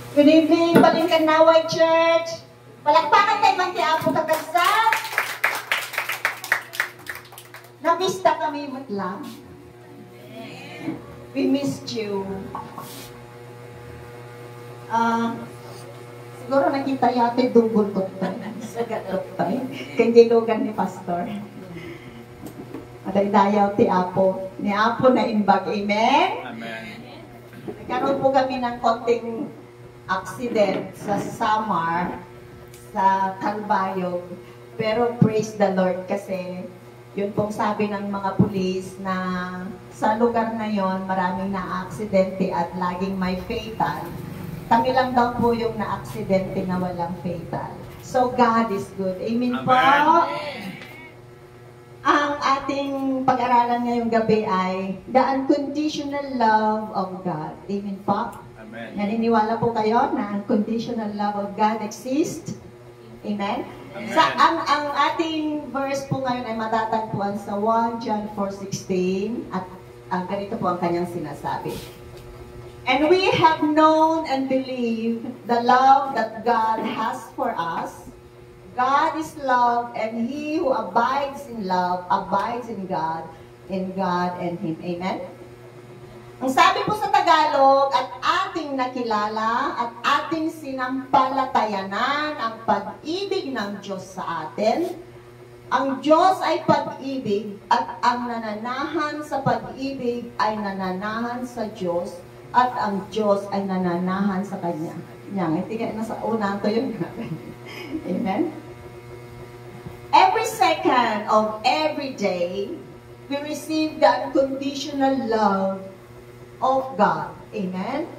Good evening, Balingkan Naway Church. Palakpakan kay Manti Apo Tagagsat. Nabista kami matlang. We missed you. Siguro nakita yate dunggol ko tayo. Sagat tayo. Kandilugan ni Pastor. Madaydayaw ti Apo. Ni Apo na imbag. Amen? Amen. Nagkaroon po kami ng konting accident sa Samar, sa Calbayog. Pero praise the Lord kasi yun pong sabi ng mga pulis na sa lugar na yon maraming na-aksidente at laging may fatal. Kami lang daw po yung na-aksidente na walang fatal. So God is good. Amen po. Ang ating pag-aralan ngayong gabi ay the unconditional love of God. Amen po. Amen. Naniniwala po kayo na unconditional love of God exists? Amen? Amen. Sa ang ating verse po ngayon ay matatagpuan sa 1 John 4:16 at ganito po ang kanyang sinasabi. And we have known and believed the love that God has for us. God is love, and he who abides in love abides in God and Him. Amen? Ang sabi po sa Tagalog, at ating nakilala at ating sinampalatayanan ang pag-ibig ng Diyos sa atin. Ang Diyos ay pag-ibig at ang nananahan sa pag-ibig ay nananahan sa Diyos at ang Diyos ay nananahan sa Kanya. Yan, hindi ka nasa una ito yun. Amen? Every second of every day, we receive the unconditional love of God. Amen?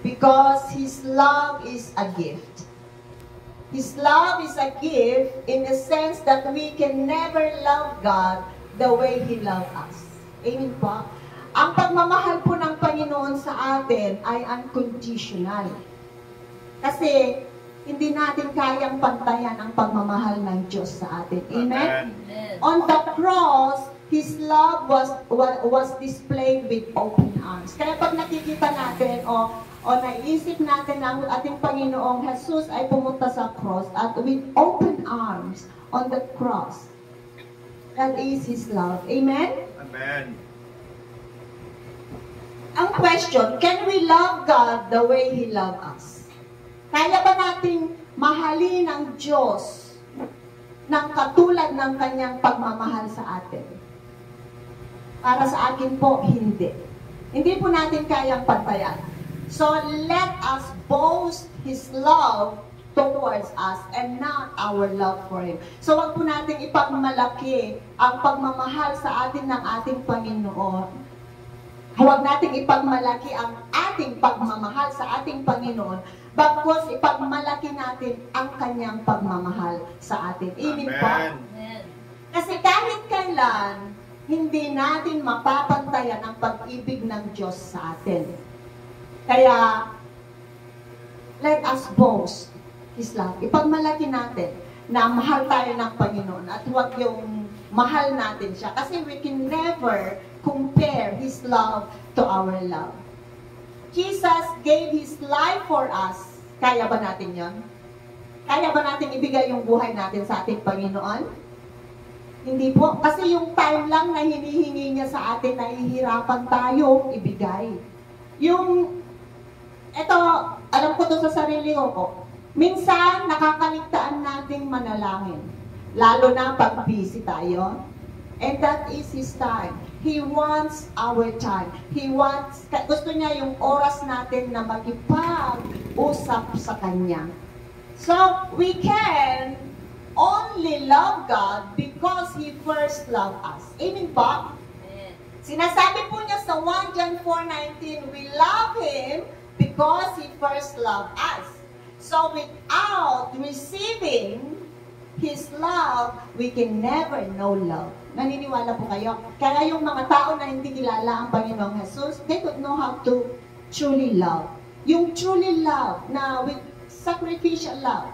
Because His love is a gift. His love is a gift in the sense that we can never love God the way He loved us. Amen po? Ang pagmamahal po ng Panginoon sa atin ay unconditional. Kasi hindi natin kayang pantayan ang pagmamahal ng Diyos sa atin. Amen? Amen. On the cross, His love was displayed with open arms. Kaya pag nakikita natin o naisip natin na ang ating Panginoong Jesus ay pumunta sa cross at with open arms on the cross. That is His love. Amen? Amen. Ang question, can we love God the way He loved us? Kaya ba nating mahalin ang Diyos ng katulad ng Kanyang pagmamahal sa atin? Para sa akin po, hindi. Hindi po natin kayang pantayan. So, let us boast His love towards us and not our love for Him. So, wag po natin ipagmalaki ang pagmamahal sa atin ng ating Panginoon. Huwag natin ipagmalaki ang ating pagmamahal sa ating Panginoon, bagkus ipagmalaki natin ang Kanyang pagmamahal sa atin. Amen po? Kasi kahit kailan, hindi natin mapapantayan ang pag-ibig ng Diyos sa atin. Kaya, let us boast His love. Ipagmalaki natin na mahal tayo ng Panginoon at huwag yung mahal natin siya. Kasi we can never compare His love to our love. Jesus gave His life for us. Kaya ba natin yon? Kaya ba natin ibigay yung buhay natin sa ating Panginoon? Hindi po. Kasi yung time lang na hinihingi niya sa atin, nahihirapan tayong ibigay. Ito, alam ko to sa sarili ko. Minsan, nakakaligtaan nating manalangin. Lalo na pag busy tayo. And that is His time. He wants our time. Gusto niya yung oras natin na makipag-usap sa Kanya. So, we can only love God because He first loved us. Amen po? Sinasabi po niya sa 1 John 4:19, we love Him because He first loved us. So without receiving His love, we can never know love. Naniniwala po kayo? Kaya yung mga tao na hindi kilala ang Panginoong Jesus, they don't know how to truly love. Yung truly love na with sacrificial love.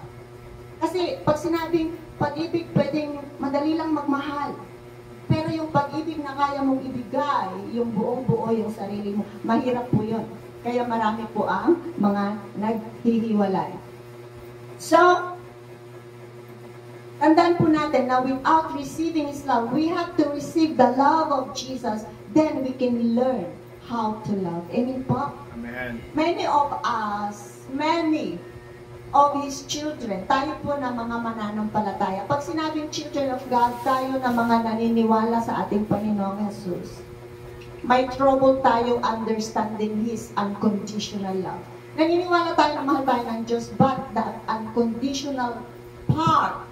Kasi pag sinabing pag-ibig, pwedeng madali lang magmahal. Pero yung pag-ibig na kaya mong ibigay, yung buong-buo yung sarili mo, mahirap po yun. Kaya marami po ang mga naghihiwalay. So, tandaan po natin na without receiving His love, we have to receive the love of Jesus, then we can learn how to love. Amen po? Amen. Many of us, many of His children, tayo po na mga mananampalataya. Pag sinabing children of God, tayo na mga naniniwala sa ating Panginoong Jesus. May trouble tayo understanding His unconditional love. Naniniwala tayo na mahal tayo ng Diyos, but that unconditional part,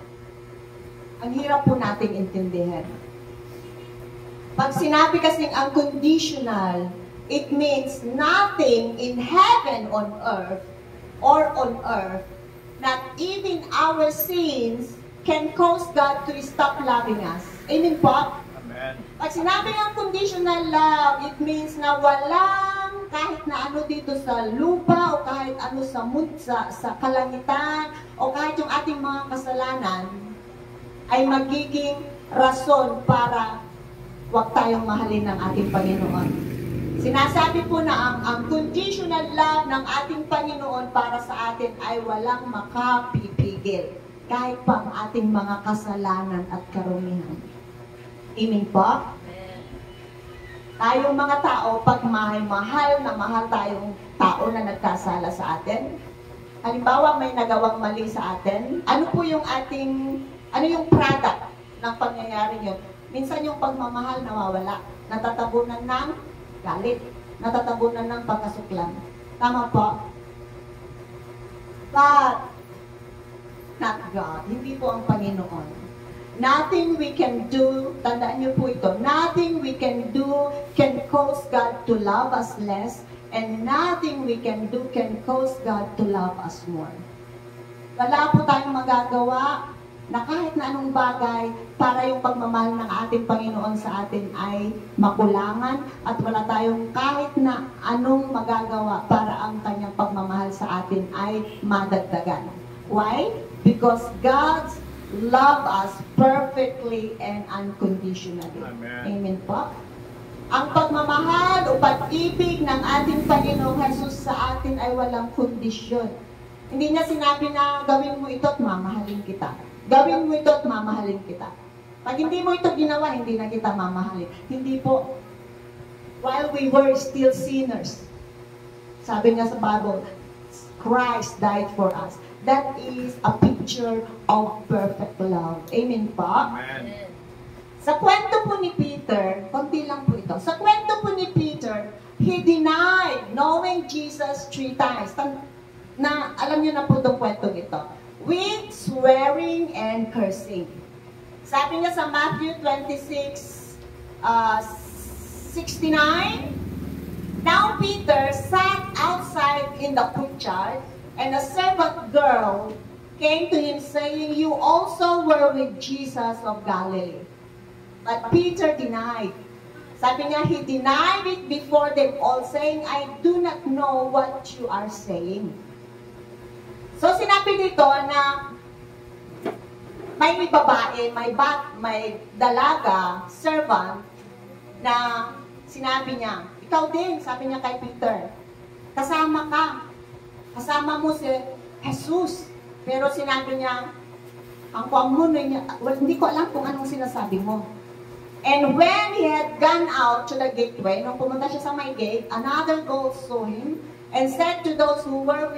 ang hirap po nating intindihan. Pag sinabi kasing unconditional, it means nothing in heaven on earth not even our sins can cause God to stop loving us. Amen po? Amen. Pag sinabing unconditional love, it means na walang kahit na ano dito sa lupa o kahit ano sa kalangitan o kahit yung ating mga kasalanan ay magiging rason para huwag tayong mahalin ng ating Panginoon. Sinasabi po na ang unconditional love ng ating Panginoon para sa atin ay walang makapipigil kahit pa ang ating mga kasalanan at karumihan. Amen po? Tayong mga tao, pag mahal na mahal tayong tao na nagkasala sa atin, halimbawa may nagawang mali sa atin, ano yung product ng pangyayari yun? Minsan yung pagmamahal nawawala, natatabunan ng galit, natatabunan ng pagkasuklan. Tama po? But, not God. Hindi po ang Panginoon. Nothing we can do, tandaan niyo po ito, nothing we can do can cause God to love us less, and nothing we can do can cause God to love us more. Wala po tayong magagawa na kahit na anong bagay para yung pagmamahal ng ating Panginoon sa atin ay makulangan at wala tayong kahit na anong magagawa para ang kanyang pagmamahal sa atin ay madagdagan. Why? Because God love us perfectly and unconditionally. Amen. Amen po? Ang pagmamahal o pag-ibig ng ating Panginoong Jesus sa atin ay walang kondisyon. Hindi niya sinabi na gawin mo ito at mamahalin kita. Gawin mo ito at mamahalin kita. Pag hindi mo ito ginawa, hindi na kita mamahalin. Hindi po. While we were still sinners, sabi nga sa Bible, Christ died for us. That is a picture of perfect love. Amen po? Amen. Sa kwento po ni Peter, konti lang po ito. Sa kwento po ni Peter, he denied knowing Jesus 3 times. Na, alam niyo na po itong kwentong ito. With swearing and cursing. Sabi niya sa Matthew 26, 69, Now Peter sat outside in the courtyard, and a servant girl came to him saying, You also were with Jesus of Galilee. But Peter denied. Sabi niya, he denied it before them all, saying, I do not know what you are saying. So sinabi dito na may babae, may dalaga, servant, na sinabi niya, ikaw din, sabi niya kay Peter, kasama ka, kasama mo si Jesus. Pero sinabi niya, ang pamuno niya, hindi ko alam kung anong sinasabi mo. And when he had gone out to the gateway, nung pumunta siya sa may gate, another ghost saw him and said to those who were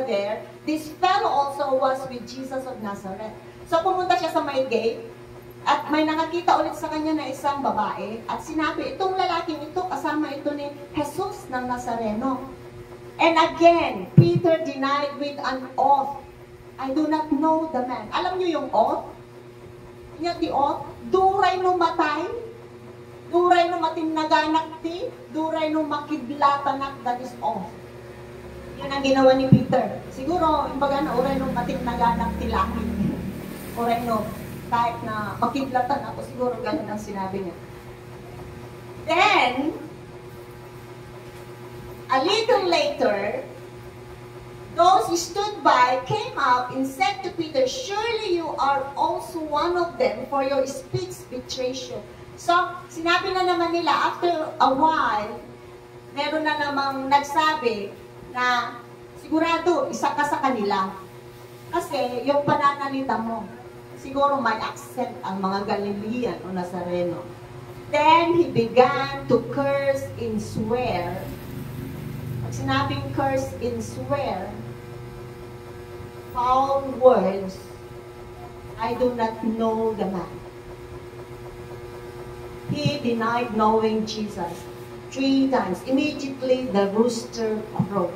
there, this fellow also was with Jesus of Nazareth. So pumunta siya sa may gate, at may nakakita ulit sa kanya na isang babae, at sinabi, itong lalaking ito, kasama ito ni Jesus ng Nazareno. And again, Peter denied with an oath, I do not know the man. Alam niyo yung oath? Yung the oath? Duray no matay, duray no matinaganak ti, duray no makidlatanak, that is oath. Yun ang ginawa ni Peter. Siguro, imbaga na, uray no matinaganak ti langit. Uray no, kahit na makidlatan ako, siguro ganun ang sinabi niya. Then, a little later, those who stood by came up and said to Peter, Surely you are also one of them, for your speech betrays you. So, sinabi na naman nila, after a while, meron na namang nagsabi na sigurado isa ka sa kanila. Kasi yung pananalita mo, siguro may accent ang mga Galilean o Nazareno. Then he began to curse and swear. Pag sinabing curse and swear, foul words, I do not know the man. He denied knowing Jesus 3 times. Immediately, the rooster crowed.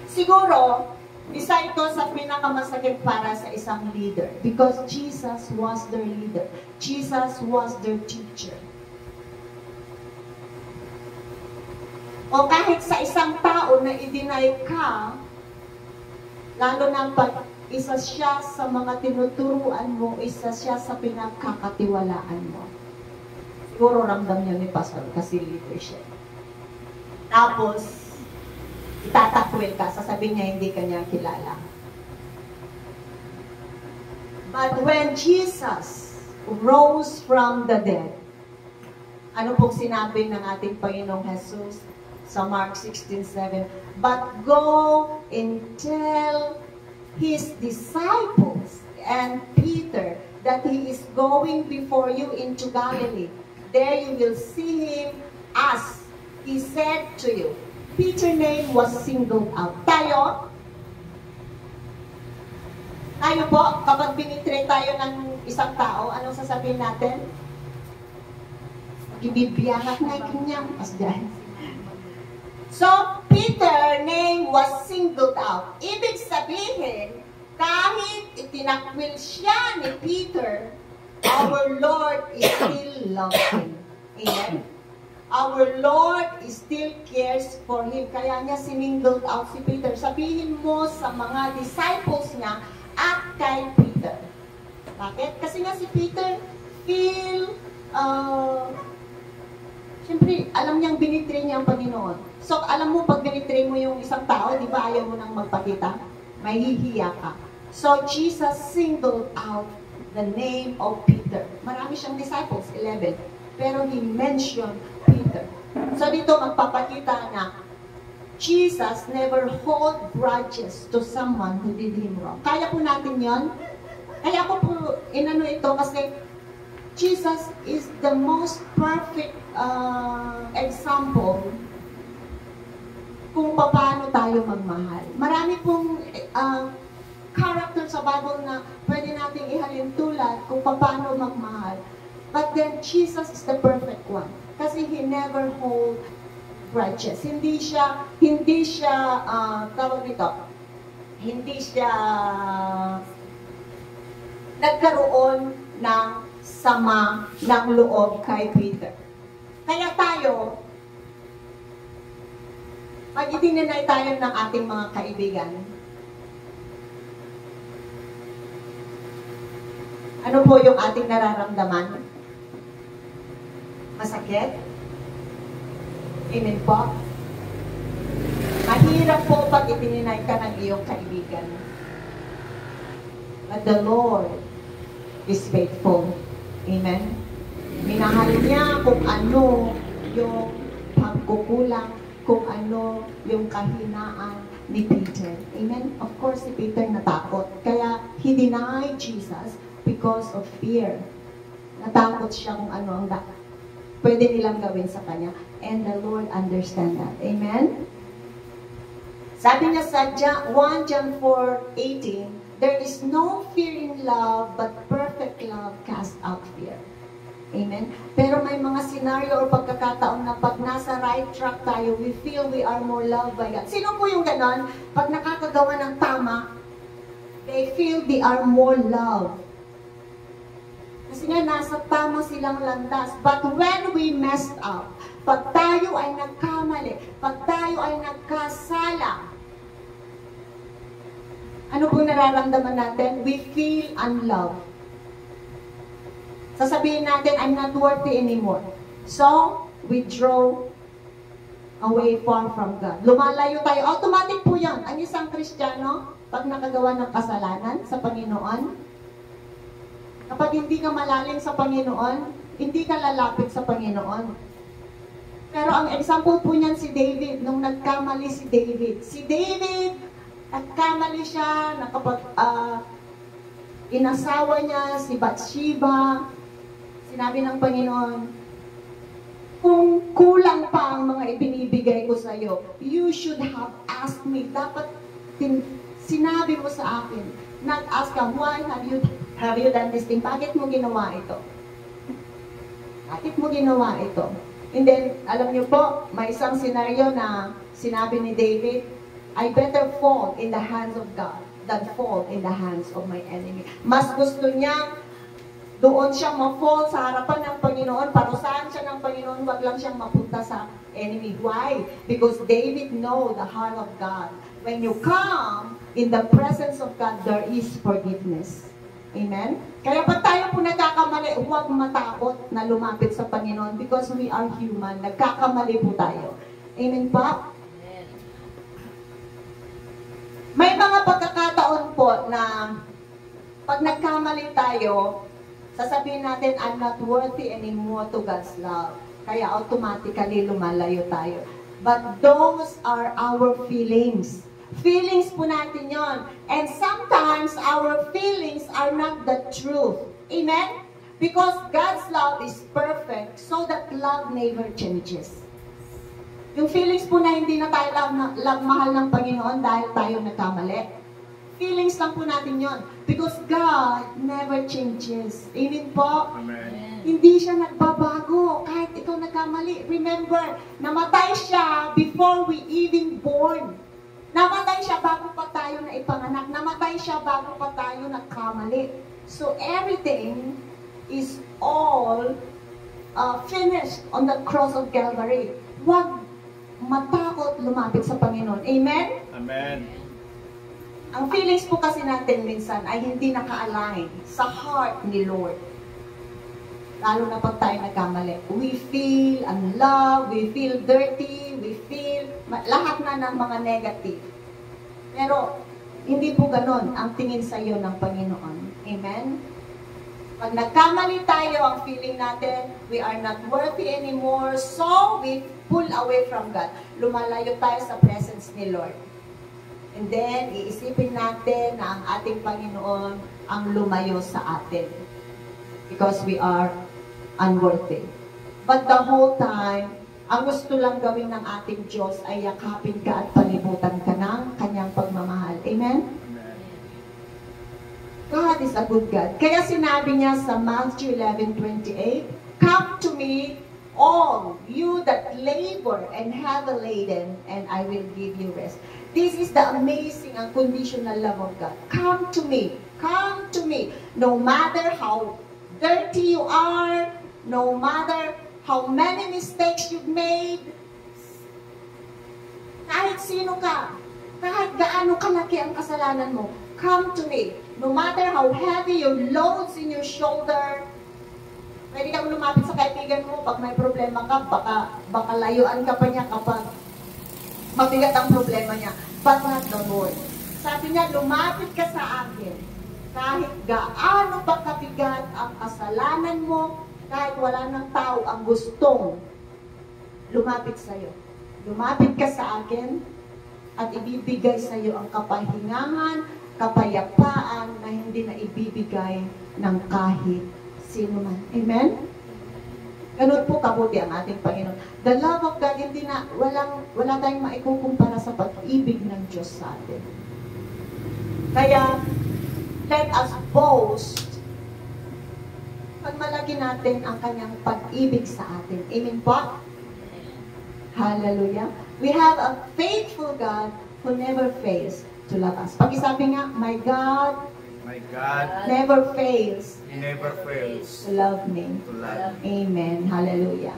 Siguro, isa ito sa pinakamasakit para sa isang leader because Jesus was their leader. Jesus was their teacher. O kahit sa isang tao na i-deny ka, lalo na pag isa siya sa mga tinuturuan mo, isa siya sa pinagkakatiwalaan mo. Siguro ramdam niyo ni Pastor kasi leadership. Tapos, itatakwil ka, sasabihin niya hindi kanya kilala. But when Jesus rose from the dead, ano pong sinabi ng ating Panginoong Jesus sa Mark 16:7? But go and tell His disciples and Peter that He is going before you into Galilee. There you will see Him as He said to you. Peter's name was singled out. Tayo po, kapag binitray tayo ng isang tao, anong sasabihin natin? Ibibiyangat na kanyang pasdan. So, Peter's name was singled out. Ibig sabihin, kahit itinakwil siya ni Peter, our Lord is still loving. Amen? Our Lord still cares for him. Kaya niya singled out si Peter. Sabihin mo sa mga disciples niya at kay Peter. Bakit? Kasi nga si Peter siyempre, alam niyang binitray niya ang Panginoon. So, alam mo, pag binitray mo yung isang tao, di ba ayaw mo nang magpakita? Mahihiya ka. So, Jesus singled out the name of Peter. Marami siyang disciples, 11. Pero he mentioned Peter. So, dito magpapakita na Jesus never hold grudges to someone who did him wrong. Kaya po natin yon. Kaya ako po inano ito kasi Jesus is the most perfect example kung paano tayo magmahal. Marami pong character sa Bible na pwede nating ihalin tulad kung paano magmahal. But then, Jesus is the perfect one. Kasi He never hold grudges. Hindi siya, tawag dito, hindi siya nagkaroon ng sama ng loob kay Peter. Kaya tayo, pag itinanay tayo ng ating mga kaibigan, ano po yung ating nararamdaman? Masakit? Amen po? Mahirap po pag itininay ka ng iyong kaibigan. But the Lord is faithful. Amen? Minahal niya kung ano yung pagkukulang, kung ano yung kahinaan ni Peter. Amen? Of course, si Peter natakot. Kaya, he denied Jesus because of fear. Natakot siya kung ano ang pwede nilang gawin sa kanya. And the Lord understand that. Amen? Sabi niya sa 1 John 4:18, there is no fear in love, but perfect love casts out fear. Amen? Pero may mga scenario o pagkakataon na pag nasa right track tayo, we feel we are more loved by God. Sino po yung ganon? Pag nakakagawa ng tama, they feel they are more loved. Kasi nga, nasa tama silang landas. But when we messed up, pag tayo ay nagkamali, pag tayo ay nagkasala, ano pong nararamdaman natin? We feel unloved. Sasabihin natin, I'm not worthy anymore. So, we draw away far from God. Lumalayo tayo. Automatic po yan. Ang isang Kristiyano, pag nakagawa ng kasalanan sa Panginoon, kapag hindi ka malalim sa Panginoon, hindi ka lalapit sa Panginoon. Pero ang example po niyan si David, nung nagkamali si David. Si David, nagkamali siya na kapag inasawa niya si Bathsheba, sinabi ng Panginoon, kung kulang pa ang mga ibinibigay ko sa iyo, you should have asked me. Dapat sinabi mo sa akin. Nag-ask ka, why have you done this thing? Bakit mo ginawa ito? Bakit mo ginawa ito? And then, alam niyo po, may isang senaryo na sinabi ni David, I better fall in the hands of God than fall in the hands of my enemy. Mas gusto niya doon siya ma-fall sa harapan ng Panginoon, parusahan siya ng Panginoon, wag lang siyang mapunta sa enemy. Why? Because David know the heart of God. When you come in the presence of God, there is forgiveness. Amen? Kaya pag tayo po nagkakamali, huwag matakot na lumapit sa Panginoon because we are human. Nagkakamali po tayo. Amen po? May mga pagkakataon po na pag nagkamali tayo, sasabihin natin, I'm not worthy anymore to God's love. Kaya automatically lumalayo tayo. But those are our feelings. Feelings po natin yon. And sometimes our feelings are not the truth. Amen? Because God's love is perfect so that love never changes. Yung feelings po na hindi na tayo mahal ng Panginoon dahil tayo nagkamali. Feelings lang po natin yon. Because God never changes. Amen po? Amen. Hindi siya nagbabago kahit ikaw nagkamali. Remember, namatay siya before we even born. Namatay siya bago pa tayo na ipanganak. Namatay siya bago pa tayo nagkamali. So everything is all finished on the cross of Calvary. Huwag matakot lumapit sa Panginoon. Amen? Amen. Ang feelings po kasi natin minsan ay hindi naka-align sa heart ni Lord. Lalo na pag tayo nagkamali. We feel unloved, we feel dirty, we feel lahat na ng mga negative. Pero hindi po ganon ang tingin sa iyo ng Panginoon. Amen? Pag nagkamali tayo, ang feeling natin, we are not worthy anymore, so we pull away from God. Lumalayo tayo sa presence ni Lord. And then, iisipin natin na ang ating Panginoon ang lumayo sa atin. Because we are unworthy. But the whole time, ang gusto lang gawin ng ating Diyos ay yakapin ka at palibutan ka ng kanyang pagmamahal. Amen? Amen. God is a good God. Kaya sinabi niya sa Matthew 11:28, come to me, all you that labor and have a laden, and I will give you rest. This is the amazing and conditional love of God. Come to me. Come to me. No matter how dirty you are, no matter how many mistakes you've made, kahit sino ka, kahit gaano kalaki ang kasalanan mo, come to me. No matter how heavy your loads in your shoulder, pwede kang lumapit sa kaibigan mo pag may problema ka, baka layuan ka pa niya kapag mabigat ang problema niya. But not the Lord. Sabi niya, lumapit ka sa akin. Kahit gaano pa kabigat ang kasalanan mo, kahit wala ng tao ang gustong lumapit sa iyo. Lumapit ka sa akin at ibibigay sa iyo ang kapahingahan, kapayapaan na hindi na ibibigay ng kahit sino man. Amen? Ganun po kabuti ang ating Panginoon. The love of God, hindi na, wala tayong maikukumpara sa pag-ibig ng Diyos sa atin. Kaya, let us boast pagmalaki natin ang kanyang pag-ibig sa atin. Amen po? Hallelujah. We have a faithful God who never fails to love us. Pag-isabi nga, my God never fails He never fails to love me. to love. Amen. Hallelujah.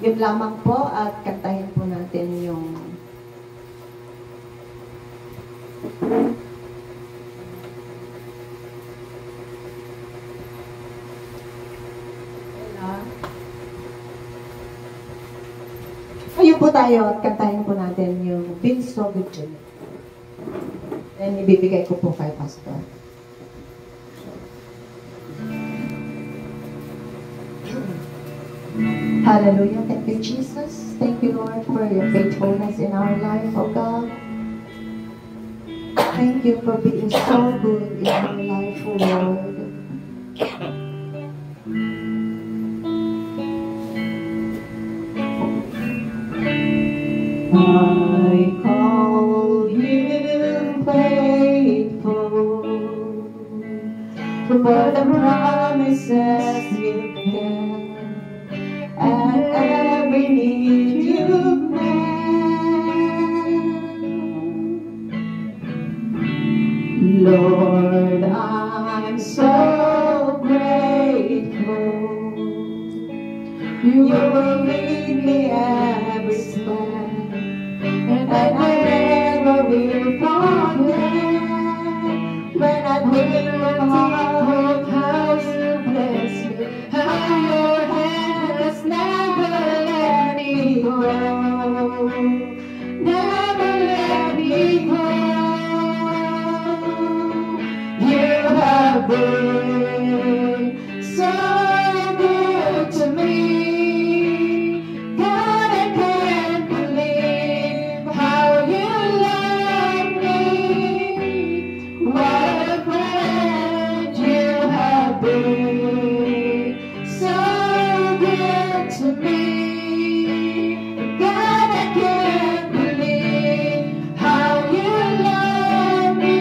Yun lamang po at kantahin po natin yung Ayun po tayo at kantahin po natin yung Been So Good to Me. Then ibibigay ko po kay Pastor. Hallelujah. Thank you, Jesus. Thank you, Lord, for your faithfulness in our life, oh God. Thank you for being so good in our life, oh Lord. I call you faithful, for the promises you kept, and every need you met. Lord, I'm so grateful. You will lead me every step, and I never will forget. When I think of how you bless me, how your hand has never let me go, never let me go. You have been so good to me. God, I can't believe how you love me. What a friend you have been, so good to me. God, I can't believe how you love me.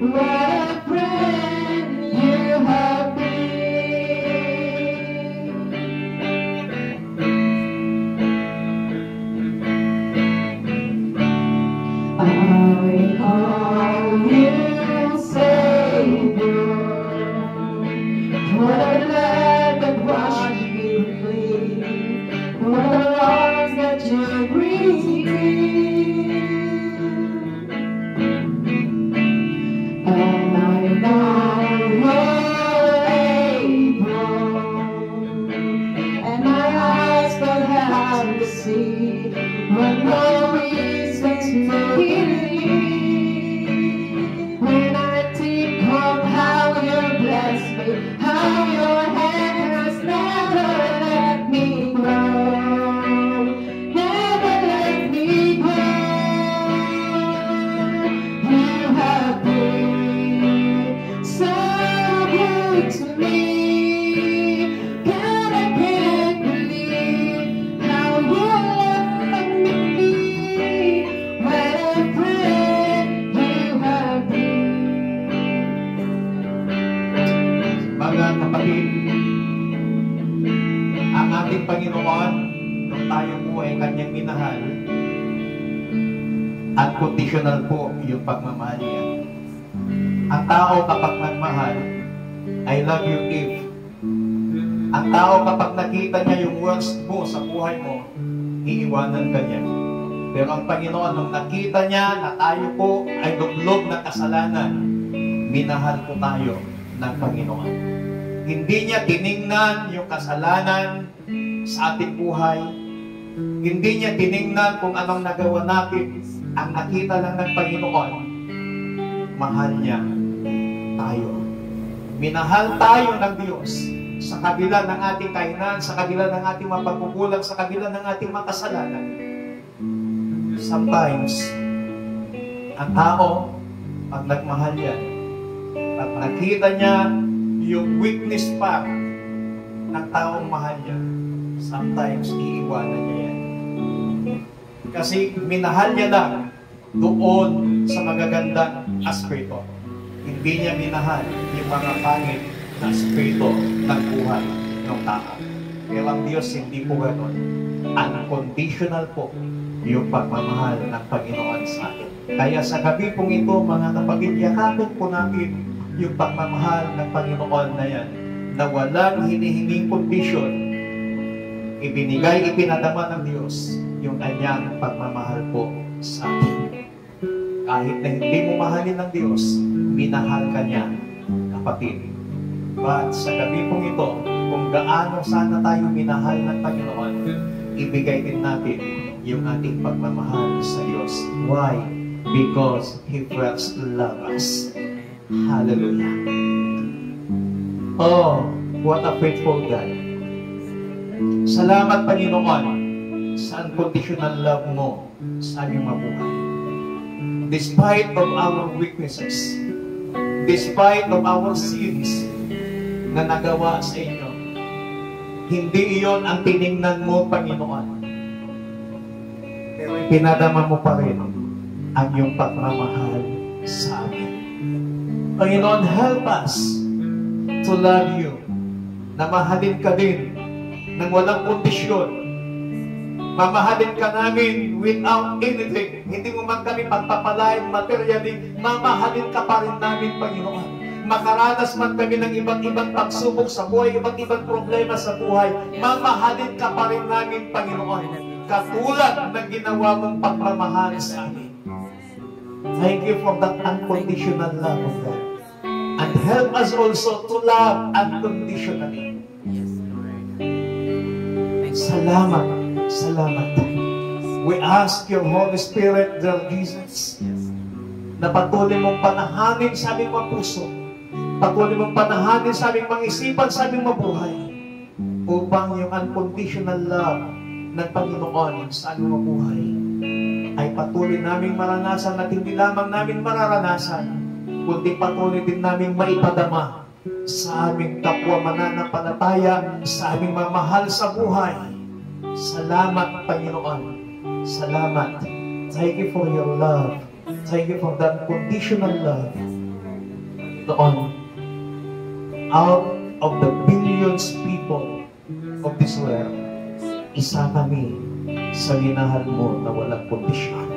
What a friend you have been. I call you Savior, for the blood that washed me clean, for the wrongs that you redeemed. And I know you're able, and my eyes will have to see what no reason to believe. When I think of how you bless me, how your hand has never let me go, never let me go. You have been so good to me. God, I can't believe how you love me. What a friend you have been. Mga kapatid, ang ating Panginoon, nung tayo po ay Kanyang minahal, unconditional po yung pagmamahal niya. Ang tao kapag nagmahal, I love you if. Ang tao kapag nakita niya yung worst mo sa buhay mo, iiwanan ka niya. Pero ang Panginoon, nung nakita niya na tayo po ay luglog ng kasalanan, minahal po tayo ng Panginoon. Hindi niya tiningnan yung kasalanan sa ating buhay. Hindi niya tiningnan kung anong nagawa natin. Ang nakita lang ng Panginoon, mahal niya tayo. Minahal tayo ng Diyos sa kabila ng ating kainan, sa kabila ng ating mga pagkukulang, sa kabila ng ating mga kasalanan. Sometimes, ang tao, pag nagmahal yan, pag nakita niya yung weakness pa ng taong mahal niya, sometimes iiwanan niya yan. Kasi minahal niya lang doon sa magagandang aspeto. Hindi niya minahal yung mga pangit na aspeto ng buhay ng tao. Pero ang Diyos hindi po gano'n. Unconditional po yung pagmamahal ng Panginoon sa atin. Kaya sa gabi pong ito, mga kapatid, yakapin po natin yung pagmamahal ng Panginoon na yan, na walang hinihinging kondisyon. Ibinigay, ipinadama ng Diyos yung kanyang pagmamahal po sa atin. Kahit na hindi mo mahalin ng Diyos, minahal ka niya, kapatid. But sa gabi pong ito, kung gaano sana tayo minahal ng Panginoon, ibigay din natin yung ating pagmamahal sa Diyos. Why? Because He first loved us. Hallelujah. Oh, what a faithful God. Salamat, Panginoon, sa unconditional love mo sa aming mabuhay. Despite of our weaknesses, despite of our sins na nagawa sa inyo, hindi iyon ang tiningnan mo, Panginoon. Pero pinadama mo pa rin ang iyong pagmamahal sa amin. Panginoon, help us to love you, na mahalin ka din ng walang kondisyon. Mamahalin ka namin without anything. Hindi mo man kami pagpapalain materially, mamahalin ka pa rin namin, Panginoon. Makaranas man kami ng ibang pagsubok sa buhay, ibang problema sa buhay, mamahalin ka pa rin namin, Panginoon. Katulad ng ginawa mong pagmamahal sa amin. Thank you for that unconditional love of God. And help us also to love unconditionally. Salamat, salamat. We ask your Holy Spirit, dear Jesus, na patuloy mong panahanin sa aming mga puso, patuloy mong panahanin sa aming mga isipan, sa aming mabuhay, upang yung unconditional love ng Panginoon sa aming mabuhay ay patuloy naming maranasan at hindi lamang namin mararanasan, kundi patuloy din naming maipadama sa aming kapwa mananampalataya, sa aming mamahal sa buhay. Salamat, Panginoon. Salamat. Thank you for your love. Thank you for that conditional love. Doon, out of the billions people of this world, isa kami sa minahal mo na walang kondisyon.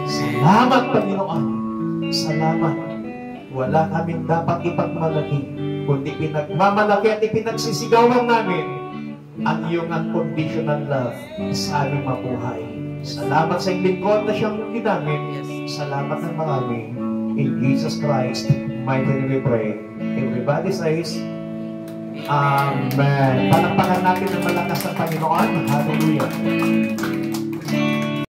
Salamat, Panginoon. Salamat. Wala kaming dapat ipagmalaki, kundi pinagmamalaki at ipinagsisigawan namin ang iyong unconditional love sa aming mabuhay. Salamat sa iyong lingkod na siyang ginamit. Salamat ng marami. In Jesus Christ, mighty name we pray. Everybody says, Amen. Palakpakan natin ng malakas ng Panginoon. Hallelujah.